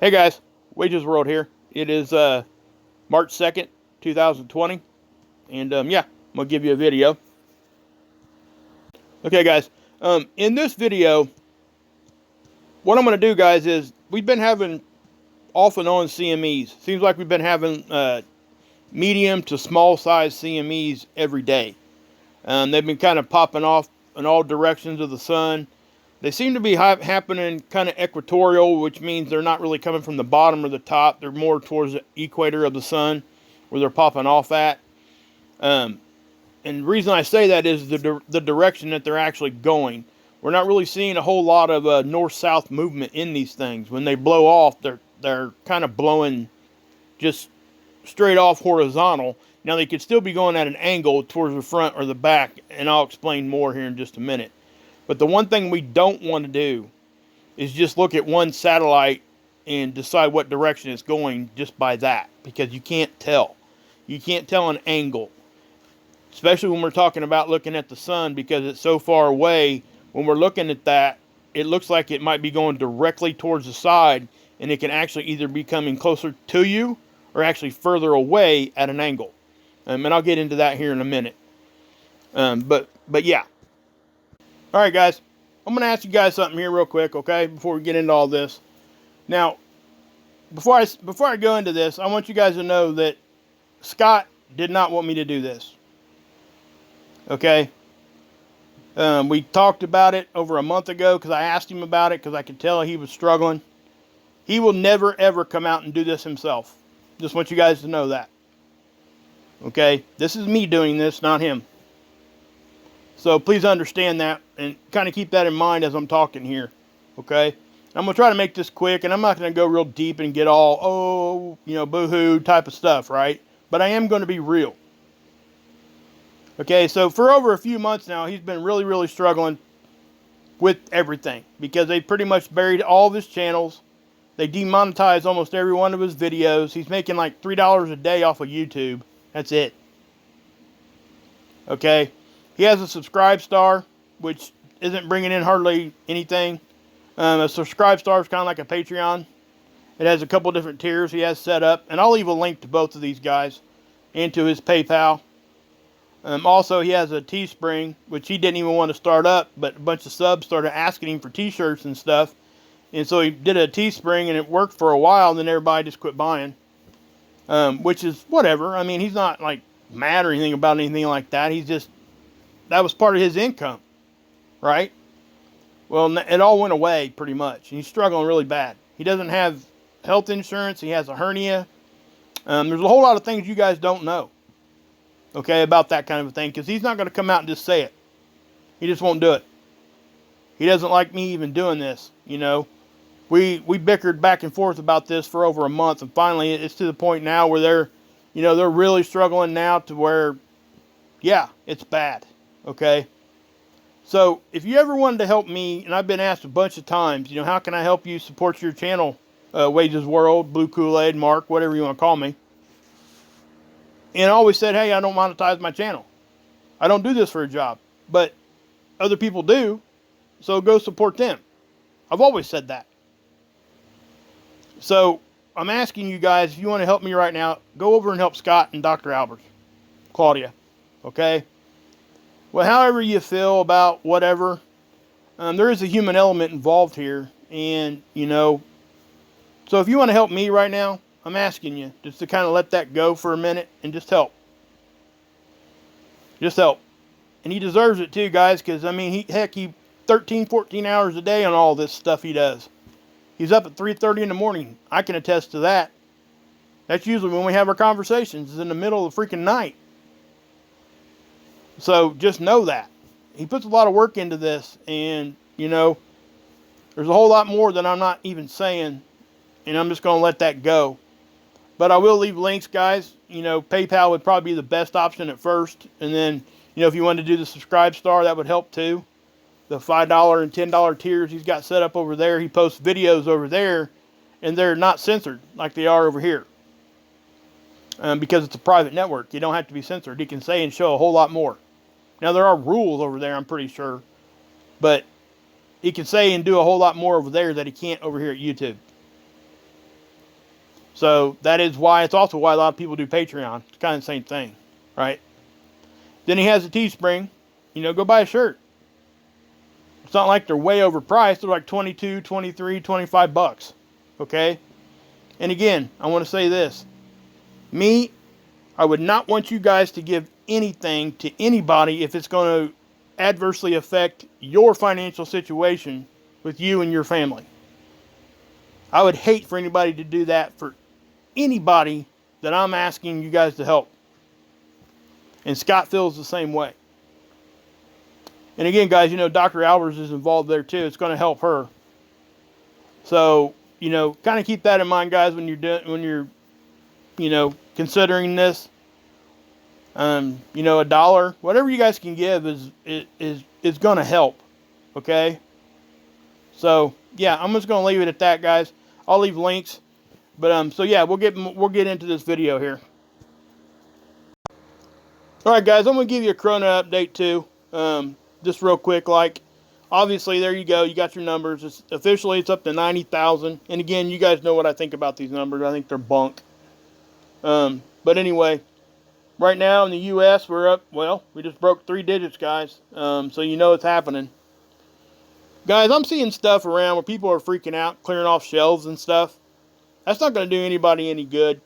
Hey guys, Wages World here. It is March 2nd, 2020, and yeah, I'm gonna give you a video. Okay, guys, in this video, what I'm gonna do, guys, is we've been having off and on CMEs. Seems like we've been having medium to small size CMEs every day. They've been kind of popping off in all directions of the sun. They seem to be happening kind of equatorial, which means they're not really coming from the bottom or the top. They're more towards the equator of the sun, where they're popping off at. And the reason I say that is the direction that they're actually going. We're not really seeing a whole lot of north-south movement in these things. When they blow off, they're kind of blowing just straight off horizontal. Now they could still be going at an angle towards the front or the back, and I'll explain more here in just a minute. But the one thing we don't want to do is just look at one satellite and decide what direction it's going just by that, because you can't tell. You can't tell an angle, especially when we're talking about looking at the sun, because it's so far away. When we're looking at that, it looks like it might be going directly towards the side, and it can actually either be coming closer to you or actually further away at an angle. And I'll get into that here in a minute. But yeah. All right, guys, I'm going to ask you guys something here real quick, okay, before we get into all this. Now, before I go into this, I want you guys to know that Scott did not want me to do this, okay? We talked about it over a month ago because I asked him about it because I could tell he was struggling. He will never, ever come out and do this himself. Just want you guys to know that, okay? This is me doing this, not him. So please understand that and kind of keep that in mind as I'm talking here, okay? I'm going to try to make this quick, and I'm not going to go real deep and get all, boo-hoo type of stuff, right? But I am going to be real. Okay, so for over a few months now, he's been really, really struggling with everything because they pretty much buried all of his channels. They demonetized almost every one of his videos. He's making like $3 a day off of YouTube. That's it. Okay? He has a subscribe star, which isn't bringing in hardly anything. A subscribe star is kind of like a Patreon. It has a couple different tiers he has set up. And I'll leave a link to both of these guys and to his PayPal. Also, he has a Teespring, which he didn't even want to start up, but a bunch of subs started asking him for t-shirts and stuff. And so he did a Teespring, and it worked for a while, and then everybody just quit buying. Which is whatever. I mean, he's not like mad or anything about anything like that. He's just, that was part of his income, right? Well, it all went away pretty much. He's struggling really bad. He doesn't have health insurance. He has a hernia. There's a whole lot of things you guys don't know, okay, about that kind of a thing, because he's not going to come out and just say it. He just won't do it. He doesn't like me even doing this, We bickered back and forth about this for over a month, and finally it's to the point now where they're really struggling now to where, yeah, it's bad. Okay, so if you ever wanted to help me, and I've been asked a bunch of times, how can I help you support your channel, Wages World, Blue Kool-Aid, Mark, whatever you want to call me, and I always said, hey, I don't monetize my channel. I don't do this for a job, but other people do, so go support them. I've always said that. So I'm asking you guys, if you want to help me right now, go over and help Scott and Dr. Albers, Claudia, okay? Well, however you feel about whatever, there is a human element involved here. And, so if you want to help me right now, I'm asking you just to kind of let that go for a minute and just help. Just help. And he deserves it too, guys, because, I mean, he 13, 14 hours a day on all this stuff he does. He's up at 3:30 in the morning. I can attest to that. That's usually when we have our conversations, is in the middle of the freaking night. So just know that. He puts a lot of work into this, and, there's a whole lot more that I'm not even saying, and I'm just going to let that go. But I will leave links, guys. PayPal would probably be the best option at first, and then, if you wanted to do the subscribe star, that would help too. The $5 and $10 tiers he's got set up over there. He posts videos over there, and they're not censored like they are over here. Because it's a private network. You don't have to be censored. He can say and show a whole lot more. Now, there are rules over there, I'm pretty sure. But he can say and do a whole lot more over there that he can't over here at YouTube. So that is why, it's also why a lot of people do Patreon. It's kind of the same thing, right? Then he has a Teespring. Go buy a shirt. It's not like they're way overpriced. They're like 22, 23, 25 bucks. Okay? And again, I want to say this. I would not want you guys to give anything to anybody if it's going to adversely affect your financial situation with you and your family. I would hate for anybody to do that for anybody that I'm asking you guys to help. And Scott feels the same way. And again, guys, Dr. Albers is involved there too. It's going to help her. So, kind of keep that in mind, guys, when you're considering this. $1, whatever you guys can give is going to help. Okay? So, yeah, I'm just going to leave it at that, guys. I'll leave links. But so yeah, we'll get into this video here. All right, guys, I'm going to give you a Corona update too. Just real quick, obviously there you go. You got your numbers. Officially it's up to 90,000. And again, you guys know what I think about these numbers. I think they're bunk. But anyway, right now in the U.S. we're up. Well, we just broke 3 digits, guys. So it's happening. Guys, I'm seeing stuff around where people are freaking out, clearing off shelves and stuff. That's not going to do anybody any good.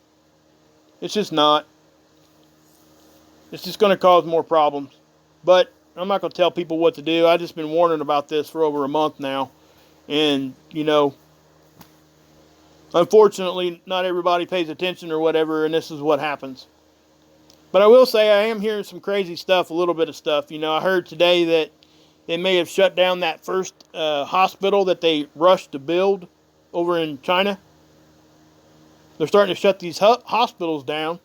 It's just not. It's just going to cause more problems. But I'm not going to tell people what to do. I've just been warning about this for over a month now. And, unfortunately, not everybody pays attention or whatever, and this is what happens. But I will say I am hearing some crazy stuff, a little bit of stuff. I heard today that they may have shut down that first hospital that they rushed to build over in China. They're starting to shut these hospitals down.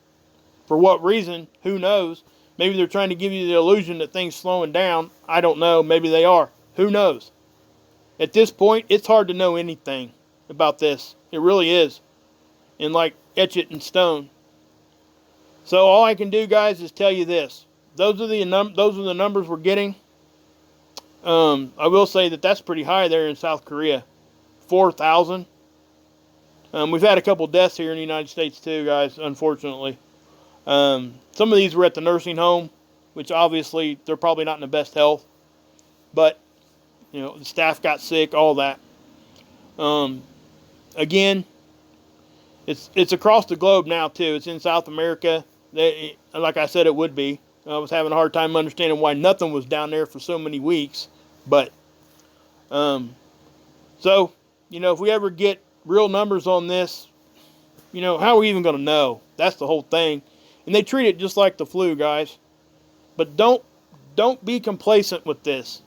For what reason? Who knows? Maybe they're trying to give you the illusion that things slowing down. I don't know. Maybe they are. Who knows? At this point, it's hard to know anything about this. It really is. And etch it in stone. So all I can do, guys, is tell you this. Those are the numbers we're getting. I will say that that's pretty high there in South Korea. 4,000. We've had a couple deaths here in the United States too, guys, unfortunately. Some of these were at the nursing home, which obviously they're probably not in the best health. But, the staff got sick, all that. Again, it's across the globe now too. It's in South America. Like I said, it would be. I was having a hard time understanding why nothing was down there for so many weeks. But, so, if we ever get real numbers on this, how are we even going to know? That's the whole thing. And they treat it just like the flu, guys. But don't be complacent with this.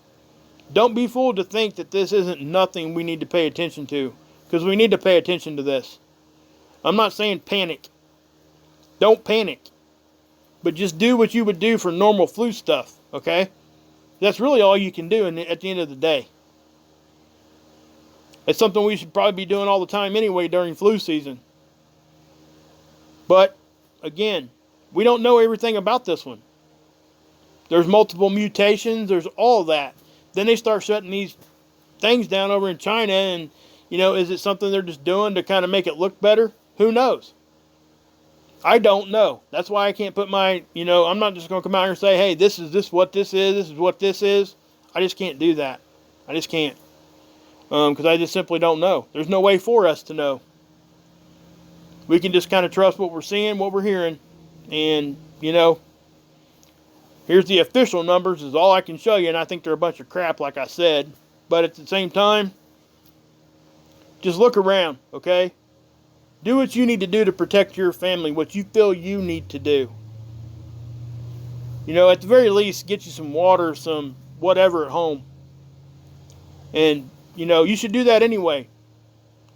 Don't be fooled to think that this isn't nothing we need to pay attention to. Because we need to pay attention to this. I'm not saying panic. Don't panic. But just do what you would do for normal flu stuff, okay? That's really all you can do at the end of the day. It's something we should probably be doing all the time anyway during flu season. But, again, we don't know everything about this one. There's multiple mutations. There's all that. Then they start shutting these things down over in China. And, is it something they're just doing to kind of make it look better? Who knows? I don't know. That's why I can't put my, I'm not just going to come out here and say, hey, this is what this is. I just can't do that. I just can't. Because I just simply don't know. There's no way for us to know. We can just kind of trust what we're seeing, what we're hearing. And, here's the official numbers is all I can show you. And I think they're a bunch of crap, like I said. But at the same time, just look around, okay? Do what you need to do to protect your family, what you feel you need to do. At the very least, get you some water, some whatever at home. And, you should do that anyway.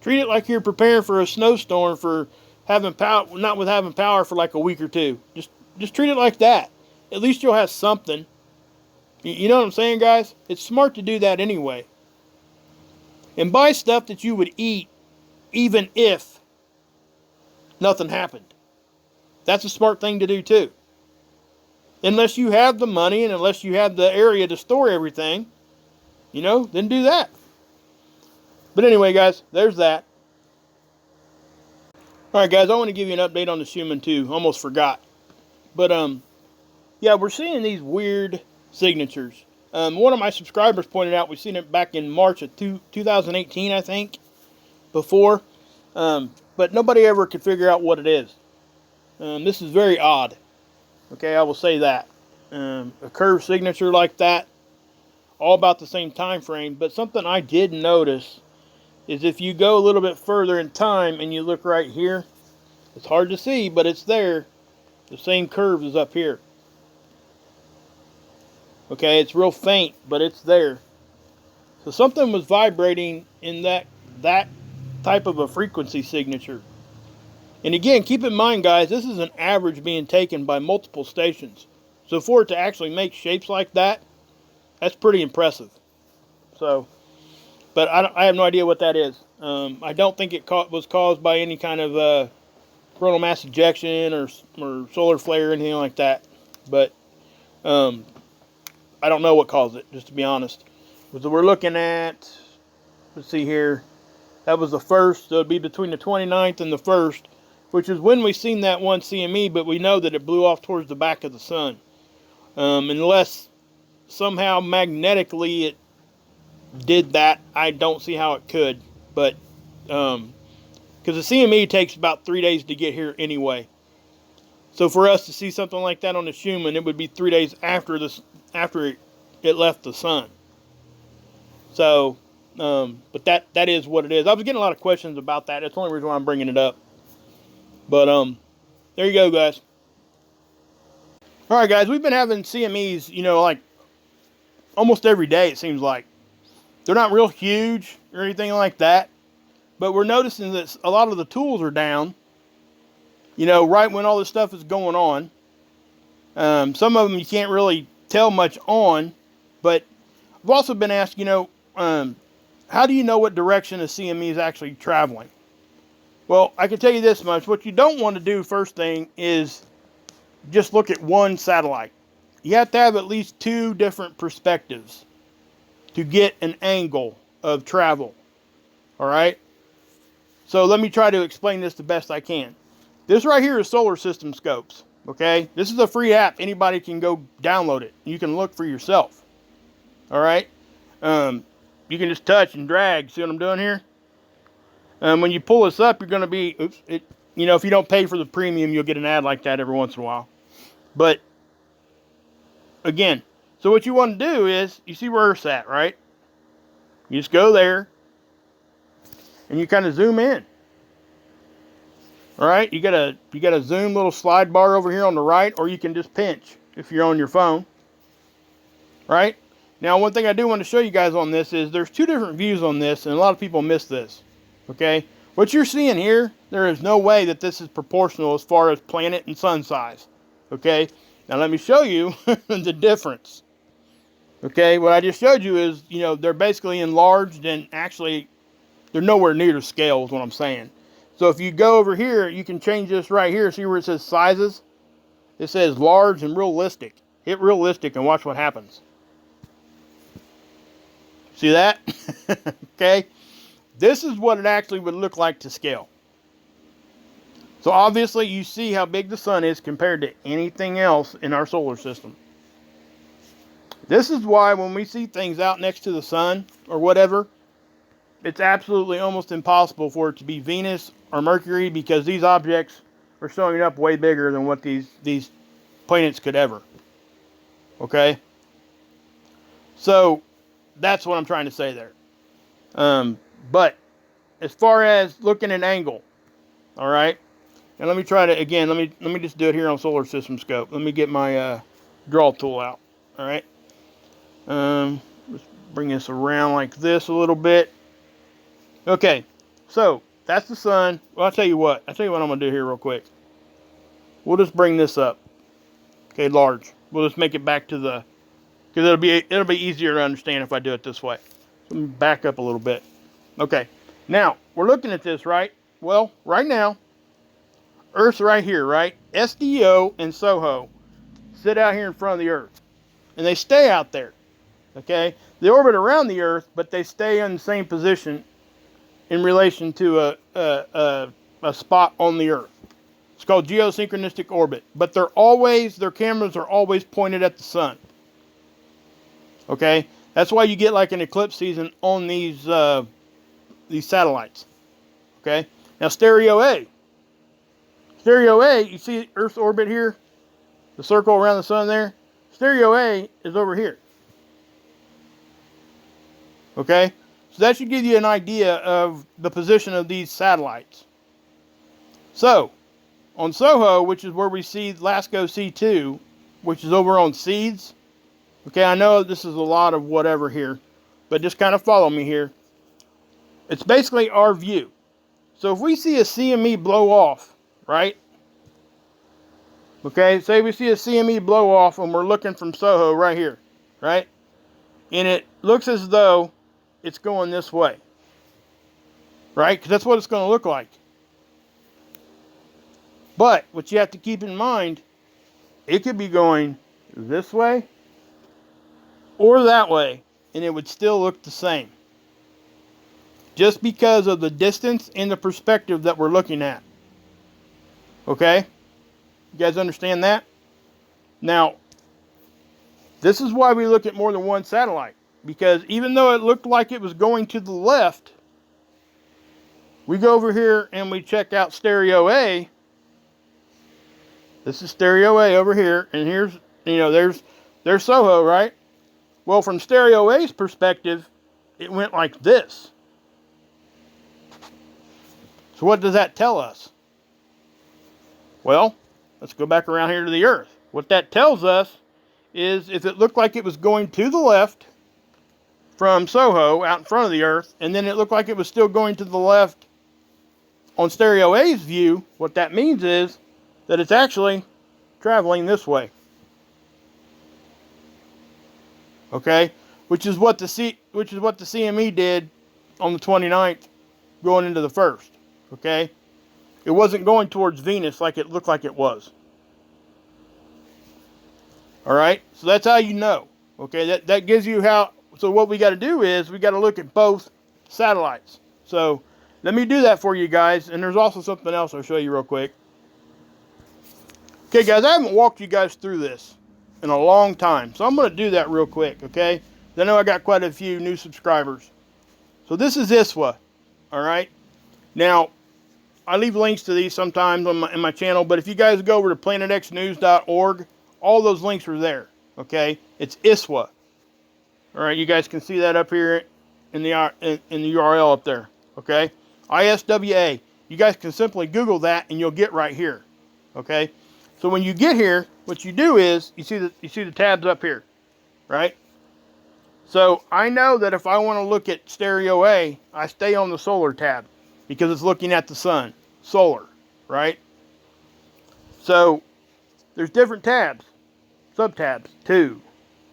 Treat it like you're preparing for a snowstorm for having power, not with having power for like a week or two. Just treat it like that. At least you'll have something. You know what I'm saying, guys? It's smart to do that anyway. And buy stuff that you would eat even if nothing happened. That's a smart thing to do too. Unless you have the money and unless you have the area to store everything, then do that. But anyway, guys, there's that. All right, guys, I want to give you an update on the Schuman too. Almost forgot, but yeah, we're seeing these weird signatures. One of my subscribers pointed out we've seen it back in March of 2018, I think, before, but nobody ever could figure out what it is. This is very odd. Okay, I will say that. A curved signature like that, all about the same time frame. But something I did notice is if you go a little bit further in time and you look right here, it's hard to see, but it's there. The same curve is up here. Okay, it's real faint, but it's there. So something was vibrating in that type of a frequency signature. And again, keep in mind, guys, this is an average being taken by multiple stations. So for it to actually make shapes like that, that's pretty impressive. So, but I have no idea what that is. I don't think it was caused by any kind of coronal mass ejection or solar flare or anything like that. But I don't know what caused it, just to be honest. So we're looking at, let's see here, that was the 1st, so it would be between the 29th and the 1st, which is when we seen that one CME, but we know that it blew off towards the back of the sun. Unless somehow magnetically it did that, I don't see how it could. But because the CME takes about 3 days to get here anyway. So for us to see something like that on the Schumann, it would be 3 days after it left the sun. So, but that is what it is. I was getting a lot of questions about that. That's the only reason why I'm bringing it up. But there you go, guys. All right, guys, we've been having CMEs, like almost every day, it seems like. They're not real huge or anything like that, but we're noticing that a lot of the tools are down, right when all this stuff is going on. Some of them you can't really tell much on, but I've also been asked, how do you know what direction a CME is actually traveling? Well, I can tell you this much. What you don't want to do first thing is just look at one satellite. You have to have at least 2 different perspectives to get an angle of travel. All right? So let me try to explain this the best I can. This right here is solar system scopes. Okay? This is a free app. Anybody can go download it. You can look for yourself. All right? You can just touch and drag. See what I'm doing here? When you pull this up, you're going to be, if you don't pay for the premium, you'll get an ad like that every once in a while. But, again, so what you want to do is, you see where Earth's at, right? You just go there, and you kind of zoom in. All right? You got a zoom little slide bar over here on the right, or you can just pinch if you're on your phone. Right? Now, one thing I do want to show you guys on this is there's 2 different views on this, and a lot of people miss this. Okay? What you're seeing here, there is no way that this is proportional as far as planet and sun size. Okay? Now, let me show you the difference. Okay? What I just showed you is, they're basically enlarged, and actually, they're nowhere near to scale is what I'm saying. So if you go over here, you can change this right here. See where it says sizes? It says large and realistic. Hit realistic and watch what happens. See that? Okay? This is what it actually would look like to scale. So obviously you see how big the sun is compared to anything else in our solar system. This is why when we see things out next to the sun or whatever, it's absolutely almost impossible for it to be Venus or Mercury, because these objects are showing up way bigger than what these planets could ever. Okay? So that's what I'm trying to say there. But as far as looking at angle, all right, and let me try to again. Let me just do it here on solar system scope. Let me get my draw tool out. All right. Let's bring this around like this a little bit. Okay, so that's the sun. Well, I'll tell you what I'm gonna do here real quick. We'll just bring this up. Okay, large. We'll just make it back to the, because it'll be easier to understand if I do it this way. So let me back up a little bit. Okay, now we're looking at this, right? Well, right now, Earth's right here, right? SDO and SOHO sit out here in front of the Earth, and they stay out there. Okay, they orbit around the Earth, but they stay in the same position in relation to a spot on the Earth. It's called geosynchronistic orbit. But their cameras are always pointed at the sun. Okay? That's why you get like an eclipse season on these satellites. Okay? Now stereo A. Stereo A, you see Earth's orbit here? The circle around the sun there? Stereo A is over here. Okay? So that should give you an idea of the position of these satellites. So, on SOHO, which is where we see LASCO C2, which is over on SEEDS. Okay, I know this is a lot of whatever here, but just kind of follow me here. It's basically our view. So if we see a CME blow off, right? Okay, say we see a CME blow off and we're looking from SOHO right here, right? And it looks as though it's going this way, right? Because that's what it's going to look like. But what you have to keep in mind, it could be going this way or that way, and it would still look the same. Just because of the distance and the perspective that we're looking at. Okay? You guys understand that? Now, this is why we look at more than one satellite. Because even though it looked like it was going to the left, we go over here and we check out stereo A. This is stereo A over here, and here's, there's SOHO, right? Well, from stereo A's perspective, it went like this. So what does that tell us? Well, let's go back around here to the Earth. What that tells us is if it looked like it was going to the left from SOHO out in front of the Earth, and then it looked like it was still going to the left on stereo A's view, what that means is that it's actually traveling this way. Okay? Which is what the CME did on the 29th going into the 1st. Okay? It wasn't going towards Venus like it looked like it was. Alright? So that's how you know. Okay? That gives you how. So what we got to do is we got to look at both satellites. So let me do that for you guys. And there's also something else I'll show you real quick. Okay, guys, I haven't walked you guys through this in a long time. So I'm going to do that real quick, okay? I know I got quite a few new subscribers. So this is ISWA, all right? Now, I leave links to these sometimes on my channel, but if you guys go over to planetxnews.org, all those links are there, okay? It's ISWA. All right, you guys can see that up here in the URL up there, okay? ISWA. You guys can simply Google that and you'll get right here, okay? So when you get here, what you do is you see the tabs up here, right? So I know that if I want to look at stereo A, I stay on the solar tab because it's looking at the sun, solar, right? So there's different tabs, sub-tabs, 2,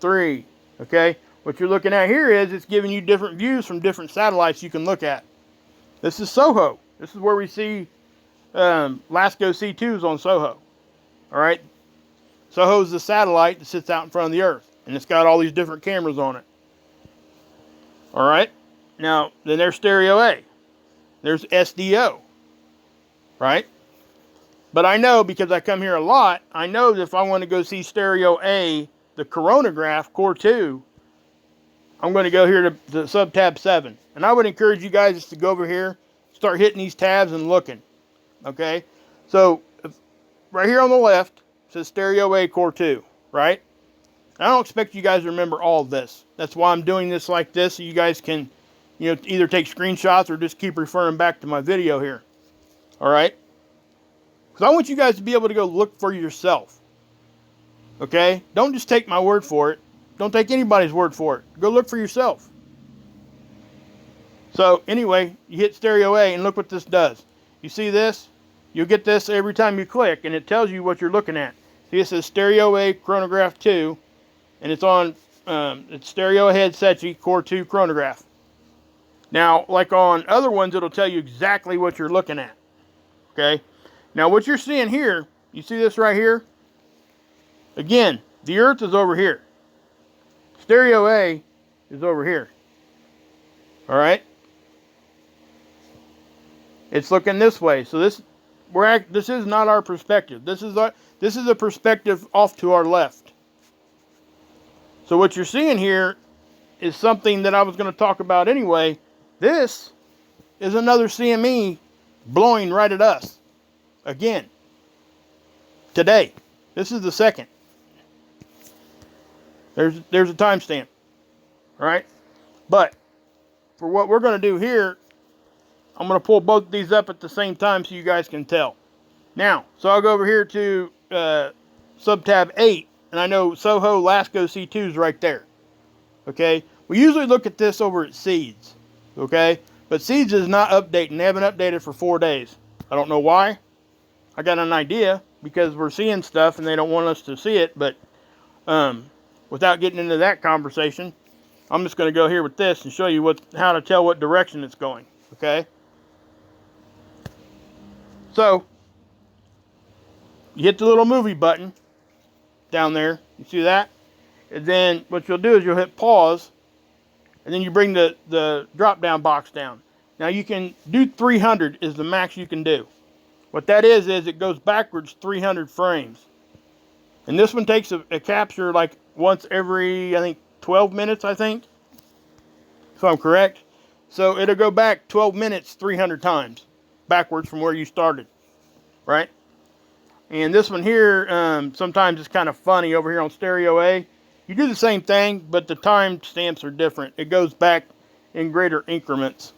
3, okay? What you're looking at here is it's giving you different views from different satellites you can look at. This is SOHO. This is where we see LASCO C2s on SOHO. All right, SOHO is the satellite that sits out in front of the Earth, and it's got all these different cameras on it. All right, now then there's stereo A, there's SDO, right? But I know because I come here a lot, I know that if I want to go see stereo A, the coronagraph core 2, I'm going to go here to sub tab 7, and I would encourage you guys just to go over here, start hitting these tabs and looking. Okay, so right here on the left, it says Stereo A Core 2, right? I don't expect you guys to remember all of this. That's why I'm doing this like this, so you guys can, either take screenshots or just keep referring back to my video here. All right? Because I want you guys to be able to go look for yourself. Okay? Don't just take my word for it. Don't take anybody's word for it. Go look for yourself. So, anyway, you hit Stereo A, and look what this does. You see this? You'll get this every time you click, and it tells you what you're looking at. See, it says Stereo A Chronograph 2, and it's on it's Stereo Ahead SETI Core 2 Chronograph. Now, like on other ones, it'll tell you exactly what you're looking at. Okay? Now, what you're seeing here, you see this right here? Again, the Earth is over here. Stereo A is over here. All right? It's looking this way. So this is not our perspective. This is a perspective off to our left. So what you're seeing here is something that I was going to talk about anyway. This is another CME blowing right at us again today. This is the second. There's a timestamp, right? But for what we're going to do here, I'm going to pull both of these up at the same time so you guys can tell. Now, so I'll go over here to subtab 8, and I know Soho Lasco C2 is right there. Okay? We usually look at this over at Seeds. Okay? But Seeds is not updating. They haven't updated for 4 days. I don't know why. I got an idea, because we're seeing stuff and they don't want us to see it, but without getting into that conversation, I'm just going to go here with this and show you how to tell what direction it's going. Okay? So, you hit the little movie button down there. You see that? And then what you'll do is you'll hit pause, and then you bring the drop down box down. Now you can do 300 is the max you can do. What that is it goes backwards 300 frames. And this one takes a capture like once every, I think, 12 minutes, I think. If I'm correct. So it'll go back 12 minutes 300 times backwards from where you started. Right? And this one here, sometimes it's kind of funny over here on Stereo A. You do the same thing, but the time stamps are different. It goes back in greater increments.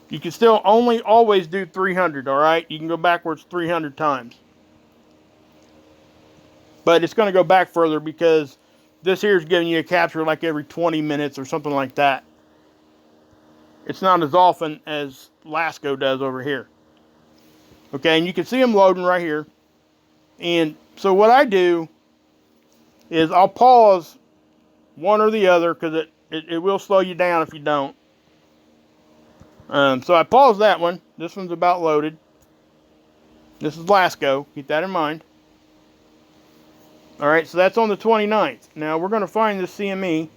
You can still only always do 300, all right? You can go backwards 300 times. But it's going to go back further because this here is giving you a capture like every 20 minutes or something like that. It's not as often as Lasco does over here. Okay, and you can see them loading right here. And so what I do is I'll pause one or the other because it will slow you down if you don't. So I pause that one. This one's about loaded. This is Lasco. Keep that in mind. Alright, so that's on the 29th. Now we're going to find this CME.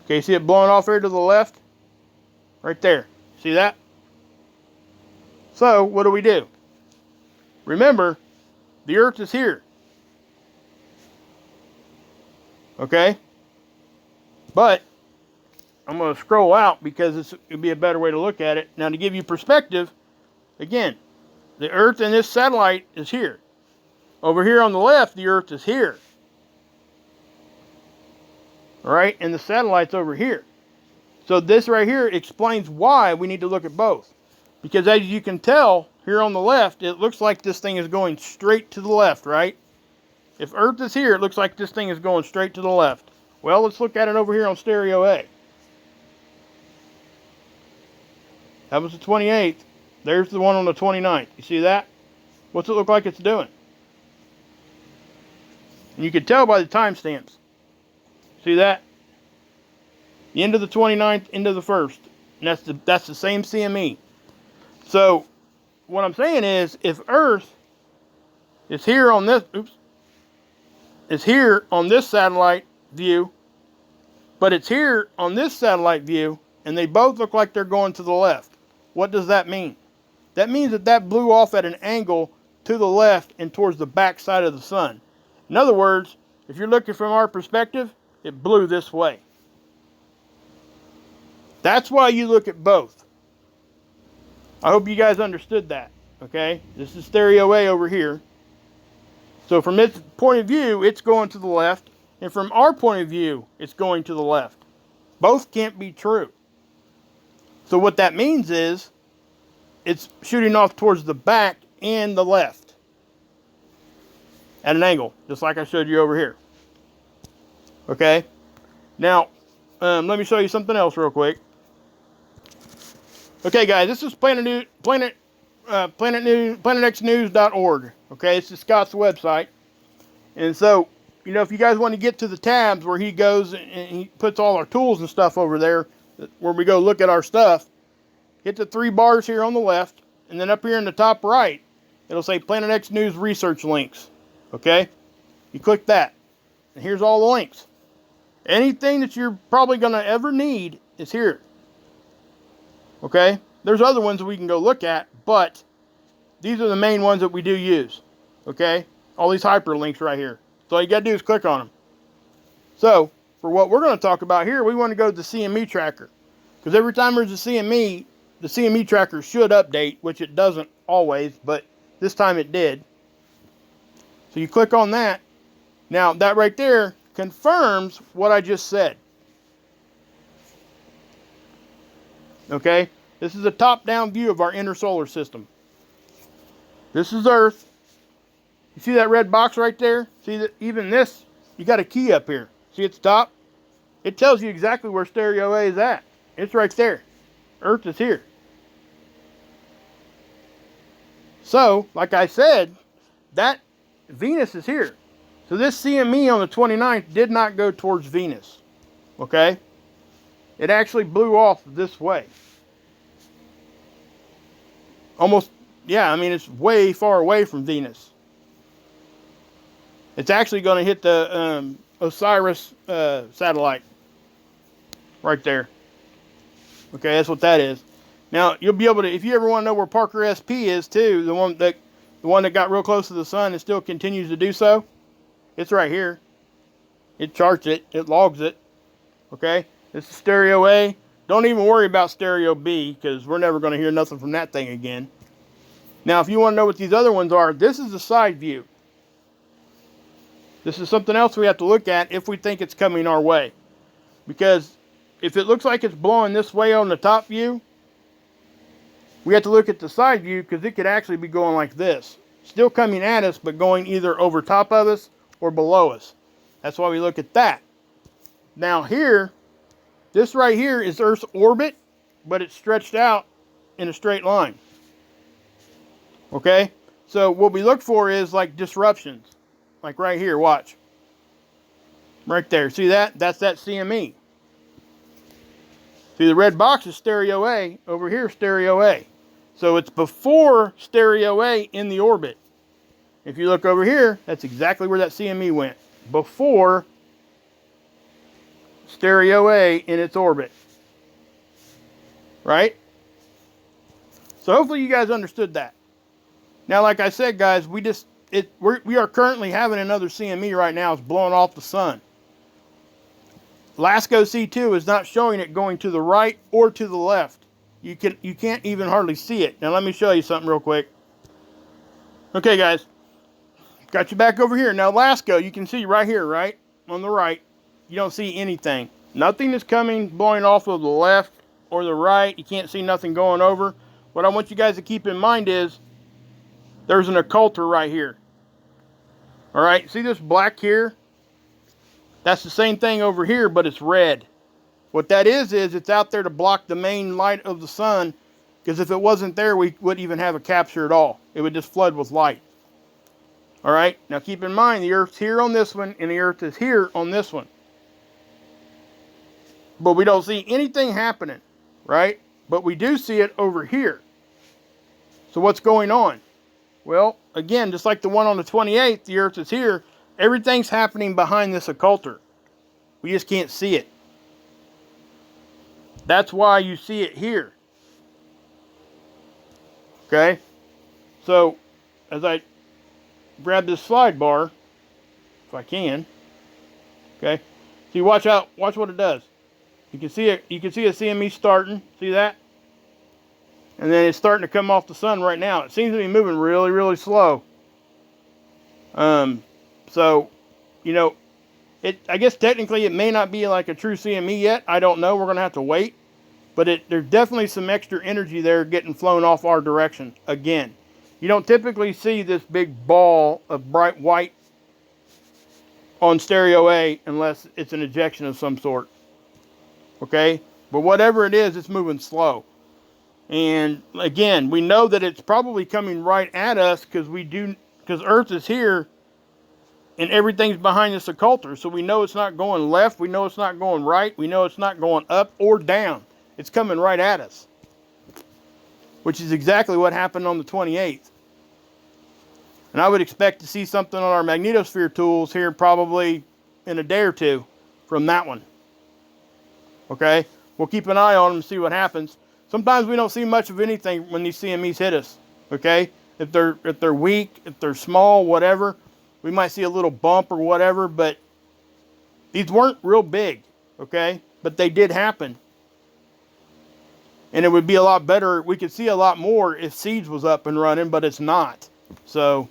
Okay, see it blowing off here to the left? Right there. See that? So, what do? Remember, the Earth is here. Okay? But, I'm going to scroll out because it'll be a better way to look at it. Now, to give you perspective, again, the Earth and this satellite is here. Over here on the left, the Earth is here. Alright? And the satellite's over here. So this right here explains why we need to look at both. Because as you can tell, here on the left, it looks like this thing is going straight to the left, right? If Earth is here, it looks like this thing is going straight to the left. Well, let's look at it over here on Stereo A. That was the 28th. There's the one on the 29th. You see that? What's it look like it's doing? And you can tell by the timestamps. See that? The end of the 29th, end of the 1st. And that's the same CME. So, what I'm saying is, if Earth is here on this, is here on this satellite view, but it's here on this satellite view, and they both look like they're going to the left. What does that mean? That means that blew off at an angle to the left and towards the back side of the sun. In other words, if you're looking from our perspective, it blew this way. That's why you look at both. I hope you guys understood that. Okay? This is Stereo A over here. So from its point of view, it's going to the left. And from our point of view, it's going to the left. Both can't be true. So what that means is, it's shooting off towards the back and the left. At an angle, just like I showed you over here. Okay? Now, let me show you something else real quick. Okay, guys, this is planetxnews.org. Okay, this is Scott's website. And so, you know, if you guys want to get to the tabs where he goes and he puts all our tools and stuff over there, where we go look at our stuff, hit the 3 bars here on the left, and then up here in the top right, it'll say Planet X News Research Links. Okay? You click that, and here's all the links. Anything that you're probably going to ever need is here. Okay? there's other ones that we can go look at, but these are the main ones that we do use. Okay? All these hyperlinks right here. So all you got to do is click on them. So, for what we're going to talk about here, we want to go to the CME tracker. Because every time there's a CME, the CME tracker should update, which it doesn't always, but this time it did. So you click on that. Now, that right there confirms what I just said. Okay? This is a top-down view of our inner solar system. This is Earth. You see that red box right there? See that even this, you got a key up here. See at the top? It tells you exactly where stereo A is at. It's right there. Earth is here. So, like I said, that Venus is here. So this CME on the 29th did not go towards Venus. Okay? It actually blew off this way. Almost, yeah, I mean, it's way far away from Venus. It's actually going to hit the Osiris satellite. Right there. Okay, that's what that is. Now, you'll be able to, if you ever want to know where Parker SP is too, the one that got real close to the sun and still continues to do so, it's right here. It charts it. It logs it. Okay? This is stereo A. Don't even worry about stereo B, because we're never going to hear nothing from that thing again. Now, if you want to know what these other ones are, this is the side view. This is something else we have to look at if we think it's coming our way. Because if it looks like it's blowing this way on the top view, we have to look at the side view, because it could actually be going like this. Still coming at us, but going either over top of us or below us. That's why we look at that. Now here, this right here is Earth's orbit, but it's stretched out in a straight line. Okay? So what we look for is like disruptions. Like right here, watch. Right there. See that? That's that CME. See, the red box is stereo A. Over here, stereo A. So it's before stereo A in the orbit. If you look over here, that's exactly where that CME went. Before stereo A in its orbit. Right? So hopefully you guys understood that. Now, like I said, guys, we are currently having another CME right now. It's blowing off the sun. LASCO C2 is not showing it going to the right or to the left. You can't even hardly see it. Now let me show you something real quick. Okay, guys. Got you back over here. Now LASCO, you can see right here, right? On the right. You don't see anything. Nothing is blowing off of the left or the right. You can't see nothing going over. What I want you guys to keep in mind is there's an occulter right here. Alright, see this black here? That's the same thing over here, but it's red. What that is it's out there to block the main light of the sun, because if it wasn't there, we wouldn't even have a capture at all. It would just flood with light. Alright, now keep in mind, the Earth's here on this one, and the Earth is here on this one. But we don't see anything happening, right? But we do see it over here. So what's going on? Well, again, just like the one on the 28th, the Earth is here. Everything's happening behind this occulter. We just can't see it. That's why you see it here. Okay? So, as I grab this slide bar, if I can, okay? See, watch out. Watch what it does. You can see it. You can see a CME starting. See that? And then it's starting to come off the sun right now. It seems to be moving really, really slow. So, you know, I guess technically it may not be like a true CME yet. I don't know. We're going to have to wait. But there's definitely some extra energy there getting flown off our direction. Again, you don't typically see this big ball of bright white on stereo A unless it's an ejection of some sort. Okay? But whatever it is, it's moving slow. And again, we know that it's probably coming right at us because Earth is here and everything's behind this occulter. So we know it's not going left. We know it's not going right. We know it's not going up or down. It's coming right at us. Which is exactly what happened on the 28th. And I would expect to see something on our magnetosphere tools here probably in a day or two from that one. Okay? We'll keep an eye on them and see what happens. Sometimes we don't see much of anything when these CMEs hit us. Okay, if they're weak, if they're small, whatever, we might see a little bump or whatever. But these weren't real big. Okay, but they did happen. And it would be a lot better. We could see a lot more if Seeds was up and running, but it's not. So,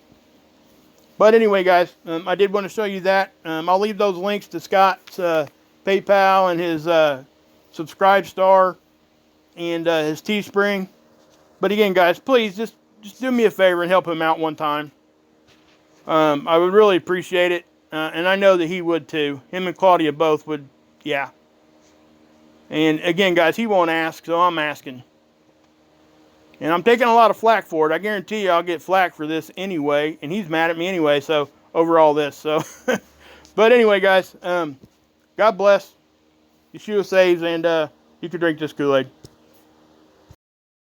but anyway, guys, I did want to show you that. I'll leave those links to Scott's PayPal and his Subscribe Star and his Teespring. But again, guys, please just do me a favor and help him out one time. I would really appreciate it. And I know that he would too. Him and Claudia both would, yeah. And again, guys, he won't ask, so I'm asking. And I'm taking a lot of flack for it. I guarantee you I'll get flack for this anyway. And he's mad at me anyway, so over all this. So, but anyway, guys, God bless. Yeshua saves, and you can drink this Kool-Aid.